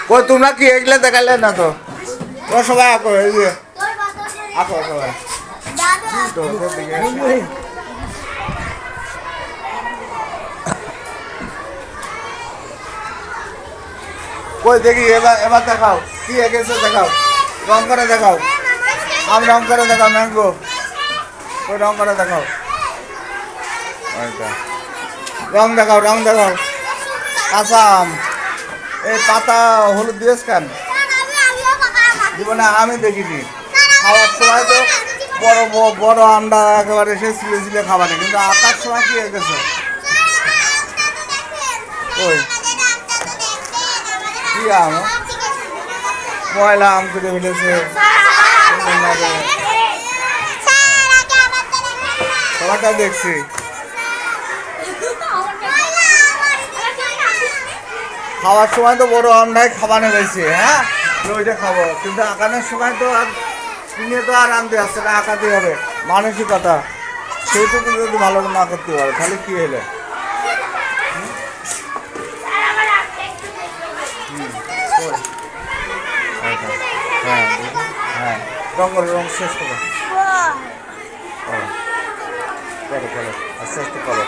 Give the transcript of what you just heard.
কই তোমরা কি এগুলো দেখালে না তো? তোমরা সবাই আঁকো, এই যে আঁকো সবাই। তো দিকে কই দেখি, এবার এবার দেখাও কি এঁকেছে, দেখাও রং করে দেখাও। আম রং করে দেখাও, ম্যাঙ্গো ওই রং করে দেখাও, রং দেখাও, রং দেখাও। কাঁচা আম, এই পাতা হলুদ দিয়েছ কেন? দিব না, আমি দেখিনি। খাওয়ার সময় তো বড় বড় আন্ডা একেবারে সে ছিলে ছিলে খাবার, কিন্তু আঁকার সময় কি হয়ে গেছে? ওই কি আম? ময়লা আম কেটে ফেলেছে সবাইটা দেখছি। খাওয়ার সময় তো বড় আমটাই খাবানো হয়েছে, হ্যাঁ ওইটা খাবো, কিন্তু আঁকানোর সময় তো আর কিনে তো আর আনতে আসছে না, আঁকাতে হবে মানসিকতা। সেইটুকু যদি ভালো না করতে পারে তাহলে কি হলে? হ্যাঁ হ্যাঁ, রঙ করো, রঙ শেষ করো, করো করো আস্তে আস্তে করো।